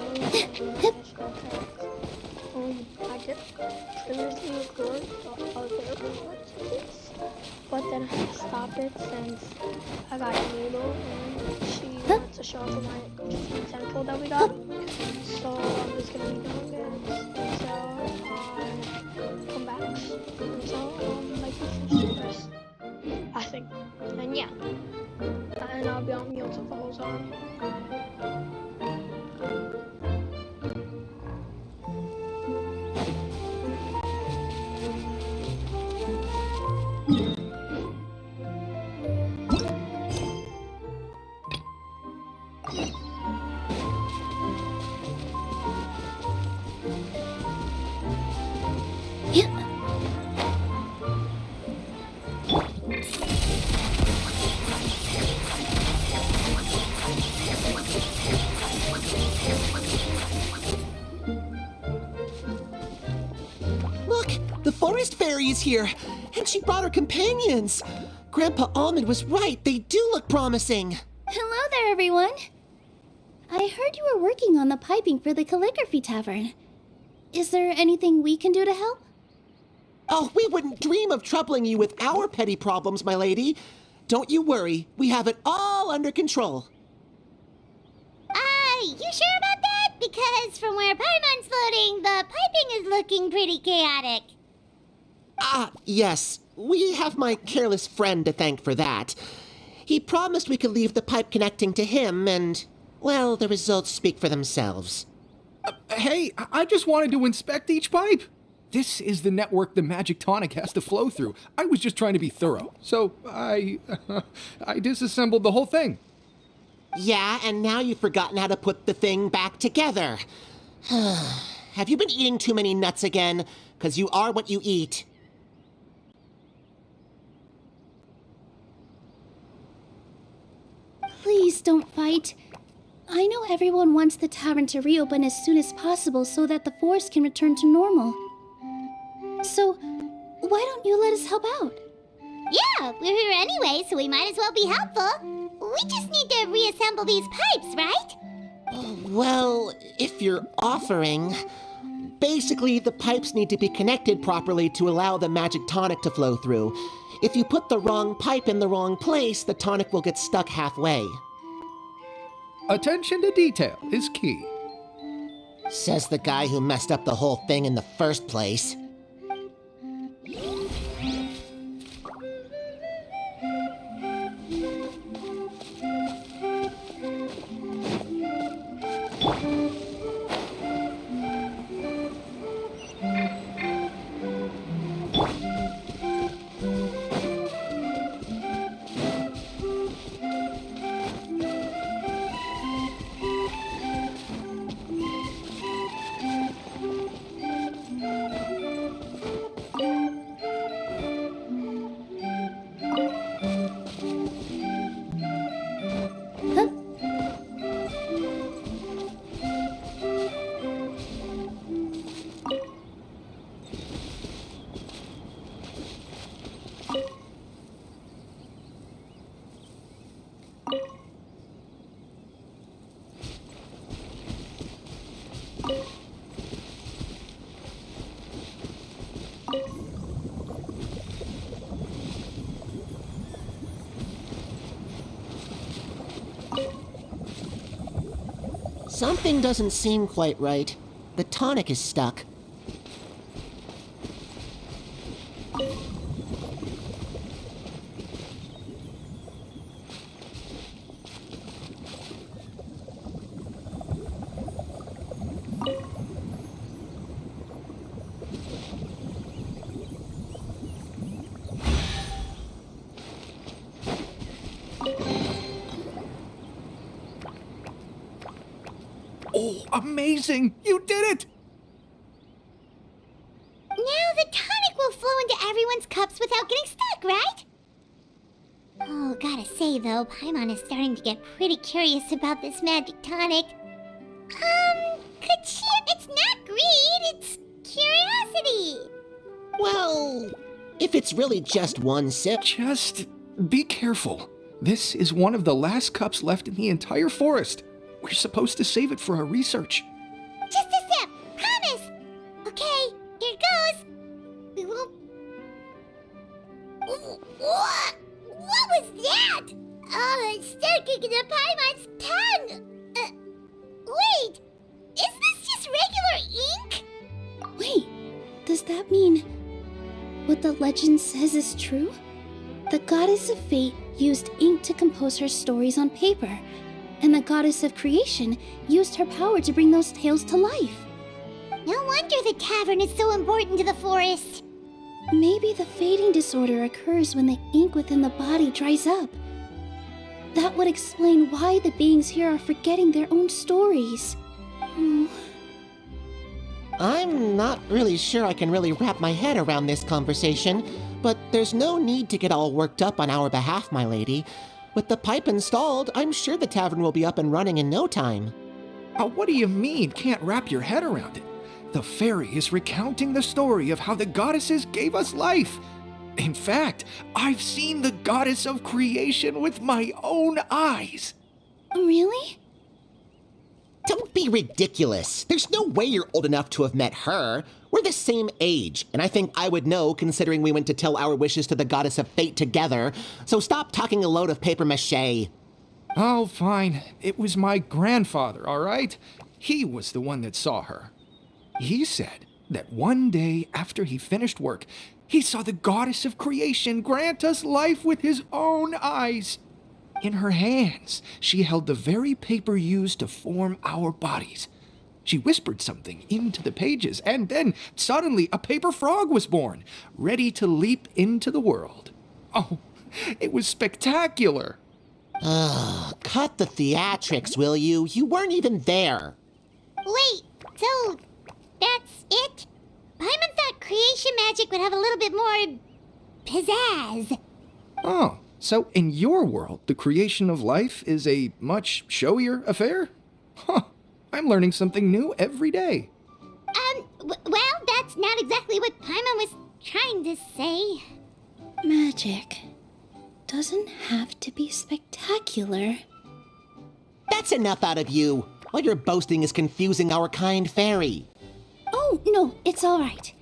I did previously ignored the other messages, but then I stopped it since I got a needle and she wants to show up my sample that we got. So I'm just gonna be doing this until come back. Until like we finish this, I think. And yeah, and I'll be on mute the whole time. Look, the forest fairy is here, and she brought her companions. Grandpa Almond was right. They do look promising. Hello there, everyone. I heard you were working on the piping for the calligraphy tavern. Is there anything we can do to help? Oh, we wouldn't dream of troubling you with our petty problems, my lady. Don't you worry. We have it all under control. You sure about that? Because from where Paimon's floating, the piping is looking pretty chaotic. Yes. We have my careless friend to thank for that. He promised we could leave the pipe connecting to him, and, well, the results speak for themselves. Hey, I just wanted to inspect each pipe. This is the network the magic tonic has to flow through. I was just trying to be thorough, so I disassembled the whole thing. Yeah, and now you've forgotten how to put the thing back together. Have you been eating too many nuts again? 'Cause you are what you eat. Please don't fight. I know everyone wants the tavern to reopen as soon as possible so that the forest can return to normal. So, why don't you let us help out? Yeah, we're here anyway, so we might as well be helpful. We just need to reassemble these pipes, right? Well, if you're offering... Basically, the pipes need to be connected properly to allow the magic tonic to flow through. If you put the wrong pipe in the wrong place, the tonic will get stuck halfway. Attention to detail is key. Says the guy who messed up the whole thing in the first place. Something doesn't seem quite right. The tonic is stuck. Oh, amazing! You did it! Now the tonic will flow into everyone's cups without getting stuck, right? Oh, gotta say though, Paimon is starting to get pretty curious about this magic tonic. It's not greed, it's curiosity. Well, if it's really just one sip... Just be careful. This is one of the last cups left in the entire forest. We're supposed to save it for our research. Just a sip. Promise. Okay, here goes. We won't... What? What was that? Oh, it's sticking in the Paimon's tongue. Wait. Is this just regular ink? Wait, does that mean what the legend says is true? The goddess of fate used ink to compose her stories on paper, and the goddess of creation used her power to bring those tales to life. No wonder the tavern is so important to the forest. Maybe the fading disorder occurs when the ink within the body dries up. That would explain why the beings here are forgetting their own stories. I'm not really sure I can really wrap my head around this conversation, but there's no need to get all worked up on our behalf, my lady. With the pipe installed, I'm sure the tavern will be up and running in no time. What do you mean, can't wrap your head around it? The fairy is recounting the story of how the goddesses gave us life. In fact, I've seen the goddess of creation with my own eyes. Really? Don't be ridiculous. There's no way you're old enough to have met her. We're the same age, and I think I would know considering we went to tell our wishes to the goddess of fate together. So stop talking a load of paper mache. Oh, fine. It was my grandfather, all right? He was the one that saw her. He said that one day after he finished work, he saw the goddess of creation grant us life with his own eyes. In her hands, she held the very paper used to form our bodies. She whispered something into the pages, and then suddenly a paper frog was born, ready to leap into the world. Oh, it was spectacular. Cut the theatrics, will you? You weren't even there. Wait, so that's it? Paimon thought creation magic would have a little bit more pizzazz. Oh, so in your world, the creation of life is a much showier affair? Huh, I'm learning something new every day. Well, that's not exactly what Paimon was trying to say. Magic doesn't have to be spectacular. That's enough out of you. All your boasting is confusing our kind fairy. Oh, no, it's all right.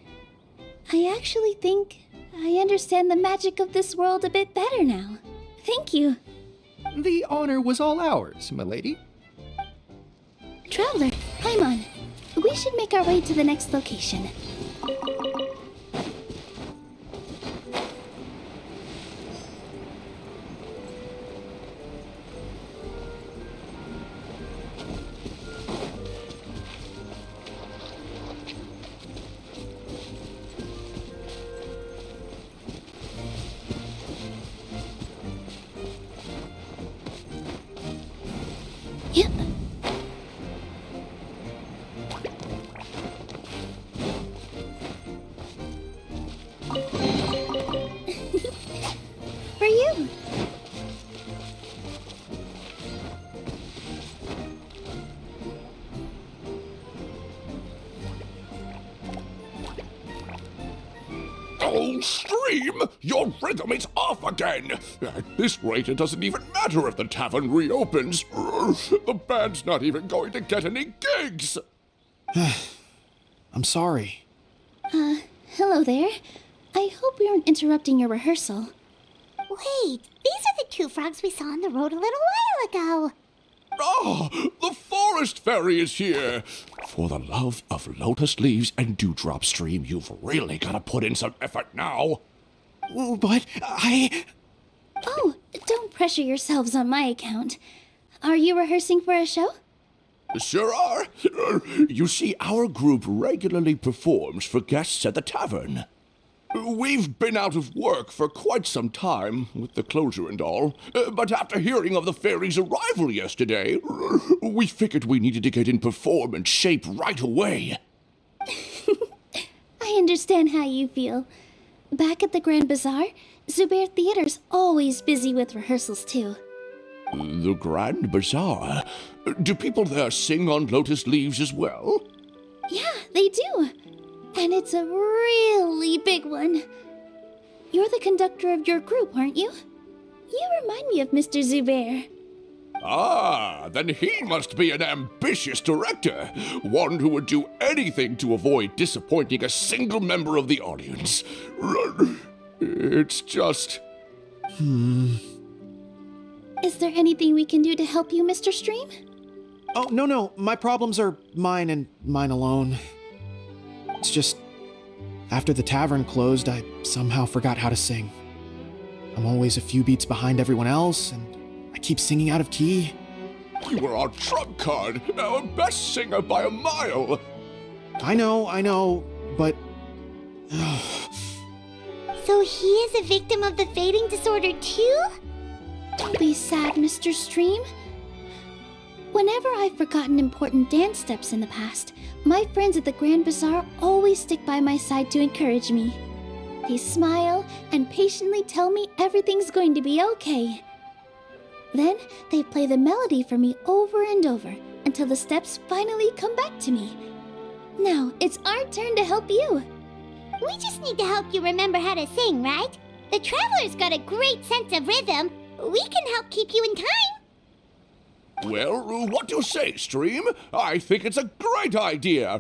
I actually think I understand the magic of this world a bit better now. Thank you. The honor was all ours, milady. Traveler, Paimon, we should make our way to the next location. Yep. For you. Oh, Stream! Your rhythm is off again! At this rate, it doesn't even matter if the tavern reopens. The band's not even going to get any gigs! I'm sorry. Hello there. I hope we aren't interrupting your rehearsal. Wait, these are the two frogs we saw on the road a little while ago. Ah, the forest fairy is here! For the love of lotus leaves and dewdrop, Stream, you've really got to put in some effort now. But Oh, don't pressure yourselves on my account. Are you rehearsing for a show? Sure are. You see, our group regularly performs for guests at the tavern. We've been out of work for quite some time, with the closure and all, but after hearing of the fairy's arrival yesterday, we figured we needed to get in performance shape right away. I understand how you feel. Back at the Grand Bazaar, Zubair Theater's always busy with rehearsals too. The Grand Bazaar? Do people there sing on lotus leaves as well? Yeah, they do. And it's a really big one. You're the conductor of your group, aren't you? You remind me of Mr. Zubair. Ah, then he must be an ambitious director. One who would do anything to avoid disappointing a single member of the audience. It's just... Is there anything we can do to help you, Mr. Stream? Oh, no. My problems are mine and mine alone. It's just, after the tavern closed, I somehow forgot how to sing. I'm always a few beats behind everyone else, and I keep singing out of key. You were our trump card, our best singer by a mile. I know, but... So he is a victim of the fading disorder too? Don't be sad, Mr. Stream. Whenever I've forgotten important dance steps in the past, my friends at the Grand Bazaar always stick by my side to encourage me. They smile and patiently tell me everything's going to be okay. Then they play the melody for me over and over until the steps finally come back to me. Now it's our turn to help you. We just need to help you remember how to sing, right? The Traveler's got a great sense of rhythm. We can help keep you in time. Well, what do you say, Stream? I think it's a great idea.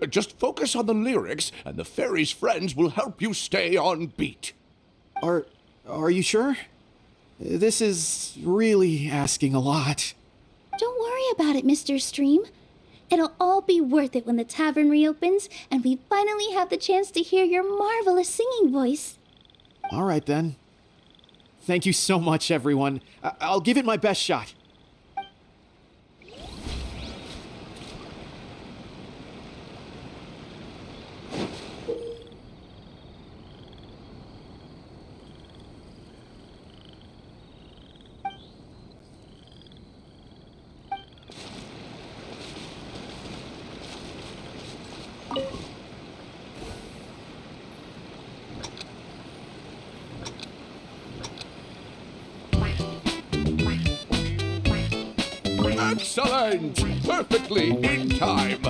Just focus on the lyrics, and the fairy's friends will help you stay on beat. Are you sure? This is really asking a lot. Don't worry about it, Mr. Stream. It'll all be worth it when the tavern reopens and we finally have the chance to hear your marvelous singing voice. All right, then. Thank you so much, everyone. I'll give it my best shot. Excellent! Perfectly in time.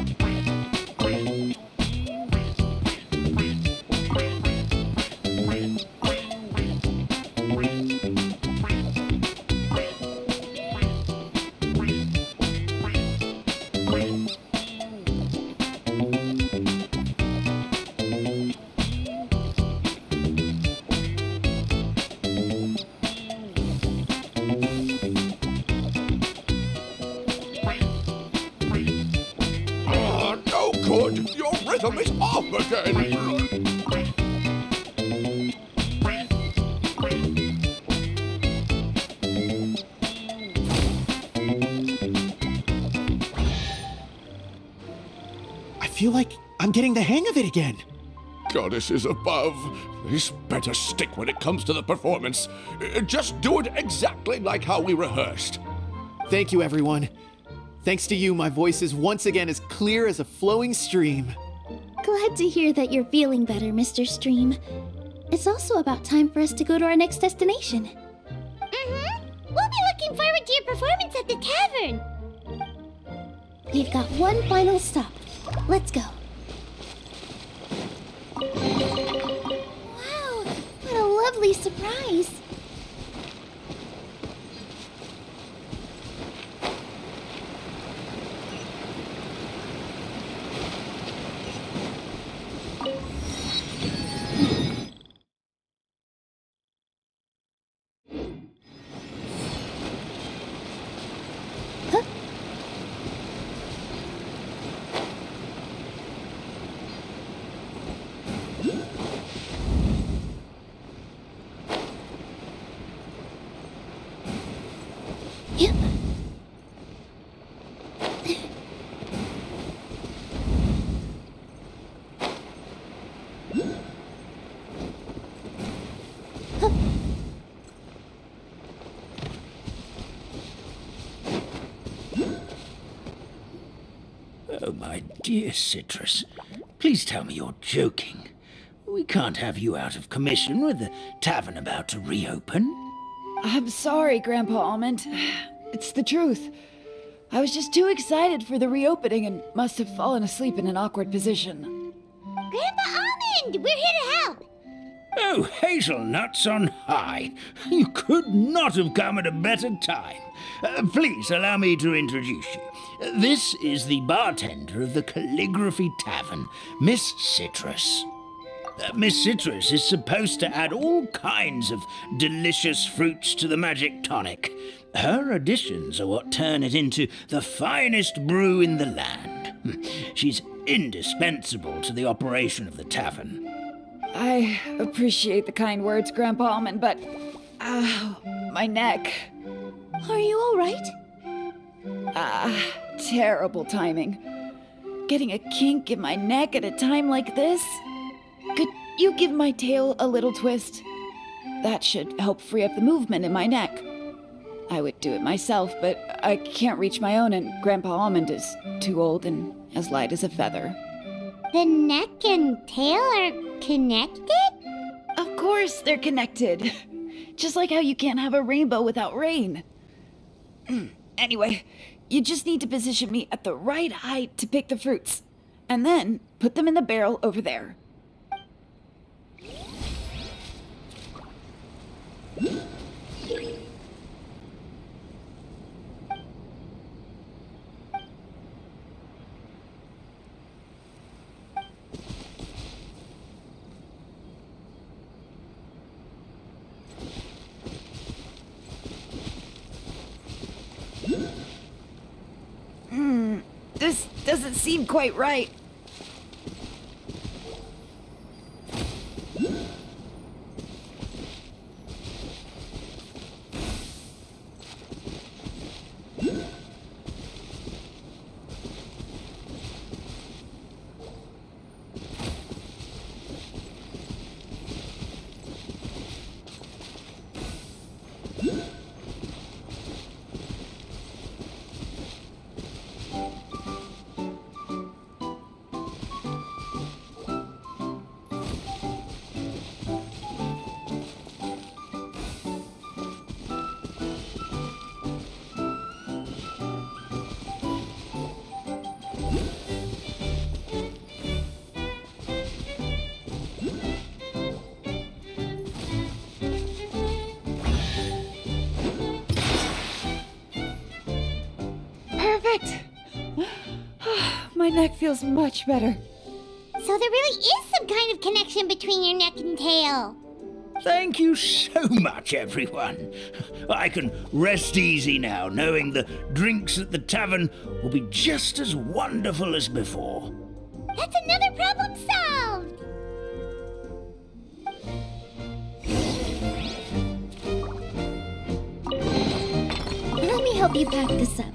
No good! Your rhythm is off again! I feel like I'm getting the hang of it again. Goddesses above, this better stick when it comes to the performance. Just do it exactly like how we rehearsed. Thank you, everyone. Thanks to you, my voice is once again as clear as a flowing stream. Glad to hear that you're feeling better, Mr. Stream. It's also about time for us to go to our next destination. We'll be looking forward to your performance at the tavern. We've got one final stop. Let's go. Wow, what a lovely surprise. Huh? Yep. Huh. Oh, my dear Citrus, please tell me you're joking. We can't have you out of commission with the tavern about to reopen. I'm sorry, Grandpa Almond. It's the truth. I was just too excited for the reopening and must have fallen asleep in an awkward position. Grandpa Almond, we're here to help. Oh, hazelnuts on high. You could not have come at a better time. Please allow me to introduce you. This is the bartender of the Calligraphy Tavern, Miss Citrus. Miss Citrus is supposed to add all kinds of delicious fruits to the magic tonic. Her additions are what turn it into the finest brew in the land. She's indispensable to the operation of the tavern. I appreciate the kind words, Grandpa Almond, but... my neck. Are you alright? Terrible timing. Getting a kink in my neck at a time like this? Could you give my tail a little twist? That should help free up the movement in my neck. I would do it myself, but I can't reach my own, and Grandpa Almond is too old and as light as a feather. The neck and tail are connected? Of course they're connected. Just like how you can't have a rainbow without rain. Anyway, you just need to position me at the right height to pick the fruits, and then put them in the barrel over there. This doesn't seem quite right. Perfect! My neck feels much better. So there really is some kind of connection between your neck and tail. Thank you so much, everyone. I can rest easy now, knowing the drinks at the tavern will be just as wonderful as before. That's another problem solved! Let me help you pack this up.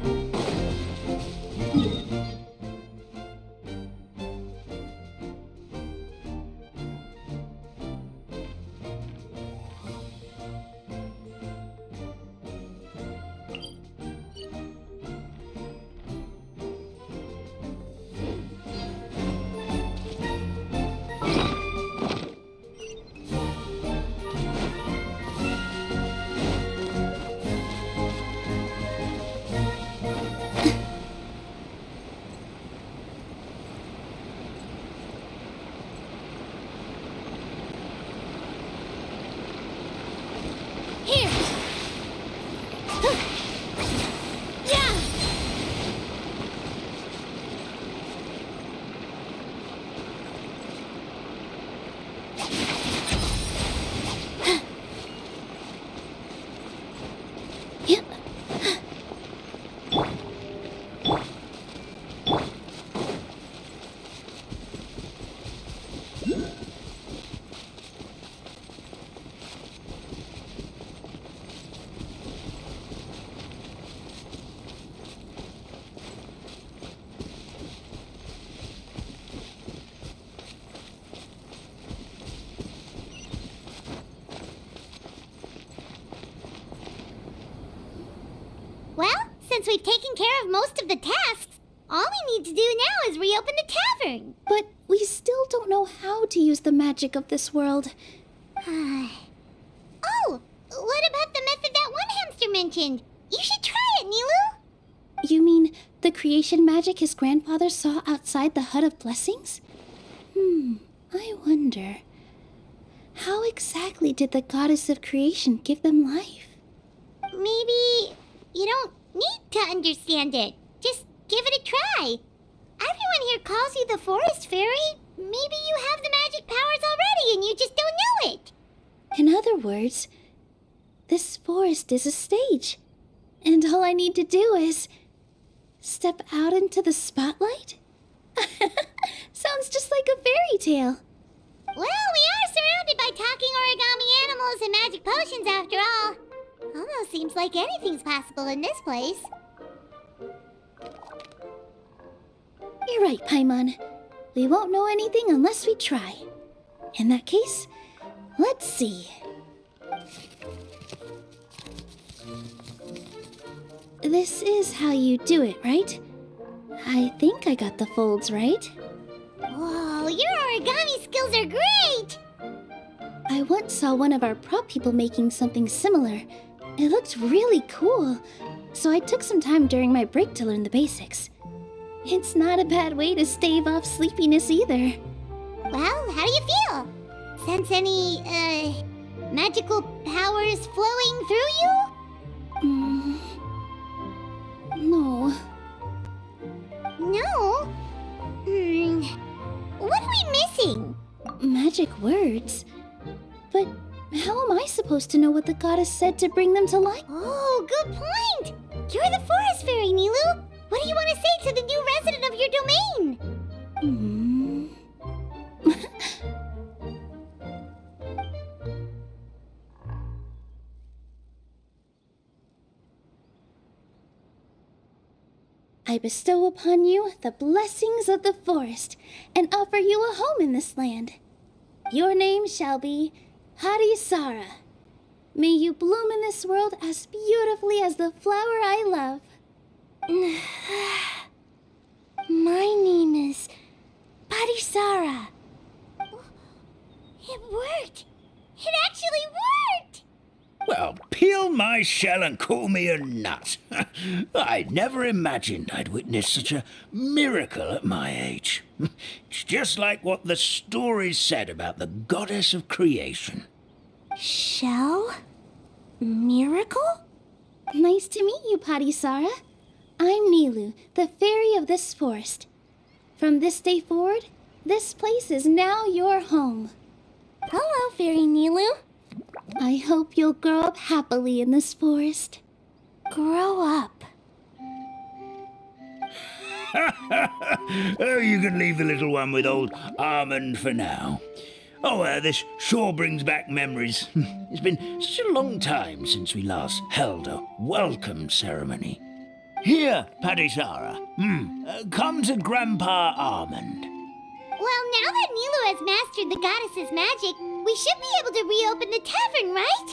Here! Yeah! Yep. Well, since we've taken care of most of the tasks, all we need to do now is reopen the tavern. But we still don't know how to use the magic of this world. Oh, what about the method that one hamster mentioned? You should try it, Nilu. You mean the creation magic his grandfather saw outside the Hut of Blessings? I wonder. How exactly did the goddess of creation give them life? Maybe you don't need to understand it. Just give it a try. Everyone here calls you the Forest Fairy. Maybe you have the magic powers already and you just don't know it. In other words, this forest is a stage, and all I need to do is step out into the spotlight? Sounds just like a fairy tale. Well, we are surrounded by talking origami animals and magic potions after all. Almost seems like anything's possible in this place. You're right, Paimon. We won't know anything unless we try. In that case, let's see. This is how you do it, right? I think I got the folds right. Whoa, your origami skills are great! I once saw one of our prop people making something similar. It looked really cool, so I took some time during my break to learn the basics. It's not a bad way to stave off sleepiness either. Well, how do you feel? Sense any, magical powers flowing through you? No. No? What are we missing? Magic words? But how am I supposed to know what the goddess said to bring them to life? Oh, good point! You're the Forest Fairy, Nilu! What do you want to say to the new resident of your domain? I bestow upon you the blessings of the forest and offer you a home in this land. Your name shall be Harisara. May you bloom in this world as beautifully as the flower I love. My name is Harisara. It worked! It actually worked! Well, peel my shell and call me a nut. I'd never imagined I'd witness such a miracle at my age. It's just like what the stories said about the goddess of creation. Shell? Miracle? Nice to meet you, Harisara. I'm Nilu, the fairy of this forest. From this day forward, this place is now your home. Hello, Fairy Nilu. I hope you'll grow up happily in this forest. Grow up. Oh, you can leave the little one with old Almond for now. Oh, this sure brings back memories. It's been such a long time since we last held a welcome ceremony. Here, Padisara. Come to Grandpa Almond. Well, now that Nilu has mastered the goddess's magic, we should be able to reopen the tavern, right?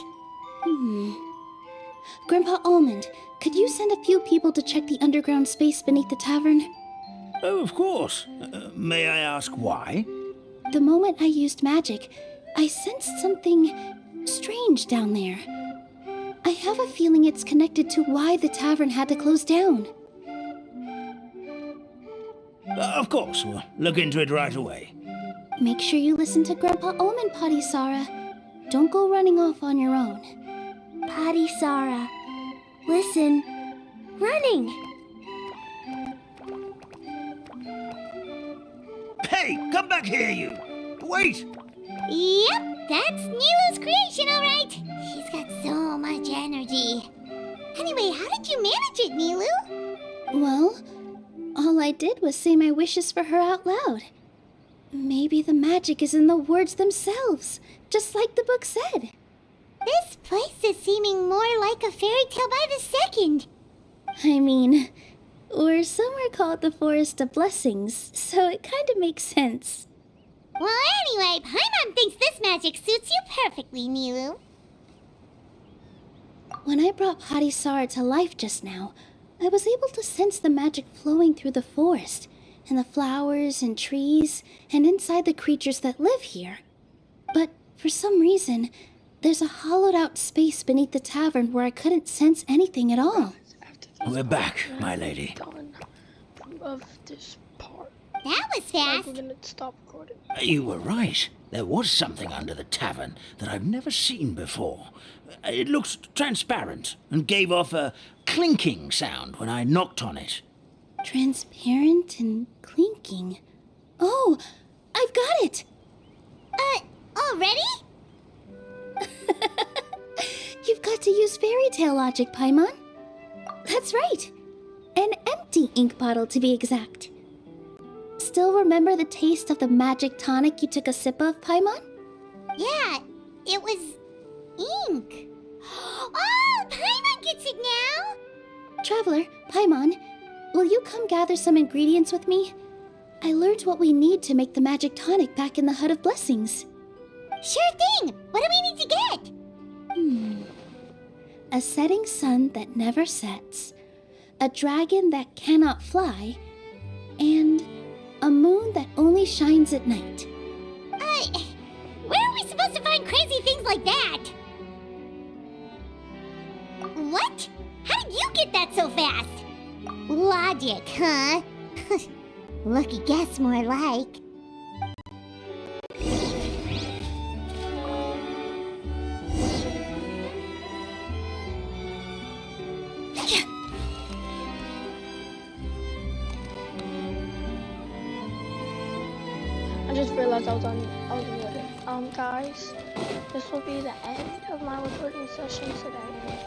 Grandpa Almond, could you send a few people to check the underground space beneath the tavern? Oh, of course. May I ask why? The moment I used magic, I sensed something strange down there. I have a feeling it's connected to why the tavern had to close down. Of course, we'll look into it right away. Make sure you listen to Grandpa Almond, Padisara. Don't go running off on your own. Padisara, listen. Running! Hey, come back here, you! Wait! Yep, that's Nilu's creation, all right. She's got so much energy. Anyway, how did you manage it, Nilu? Well, all I did was say my wishes for her out loud. Maybe the magic is in the words themselves, just like the book said. This place is seeming more like a fairy tale by the second. I mean, we're somewhere called the Forest of Blessings, so it kind of makes sense. Well, anyway, Paimon thinks this magic suits you perfectly, Nilu. When I brought Harisara to life just now, I was able to sense the magic flowing through the forest, and the flowers and trees, and inside the creatures that live here. But for some reason, there's a hollowed-out space beneath the tavern where I couldn't sense anything at all. We're back, my lady. Done of this part. That was Like, fast. we're gonna stop recording. You were right. There was something under the tavern that I've never seen before. It looked transparent and gave off a clinking sound when I knocked on it. Transparent and clinking. Oh, I've got it! Already? You've got to use fairy tale logic, Paimon. That's right. An empty ink bottle, to be exact. Still remember the taste of the magic tonic you took a sip of, Paimon? Yeah, it was ink. Oh, Paimon gets it now! Traveler, Paimon, will you come gather some ingredients with me? I learned what we need to make the magic tonic back in the Hut of Blessings. Sure thing! What do we need to get? A setting sun that never sets, a dragon that cannot fly, and a moon that only shines at night. Where are we supposed to find crazy things like that? What? How did you get that so fast? Logic, huh? Lucky guess, more like. I just realized I was muted. Guys, this will be the end of my recording session today.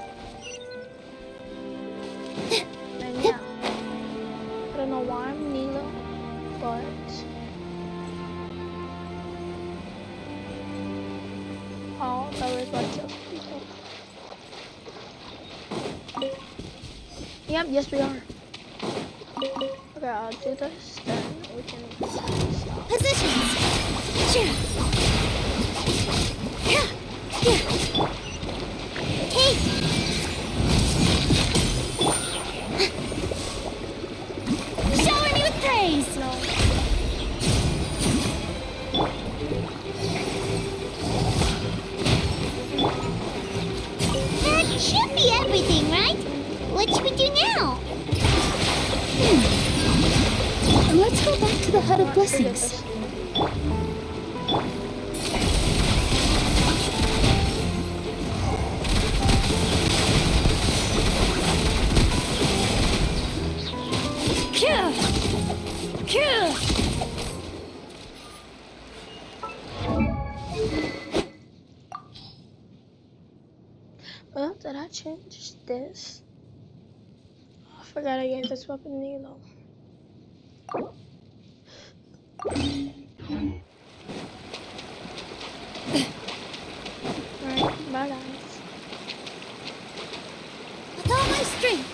And yeah, I don't know why I'm Nilo, but oh, that was like so people. Yep, yes we are. Okay, I'll do this, then we can stop. Positions! Sure. Yeah. Hey! Shower me with praise! No. That should be everything, right? What should we do now? Let's go back to the Hut of Blessings. Well, did I change this? I forgot I gave this weapon Nilo. Alright, bye guys. With all my strength.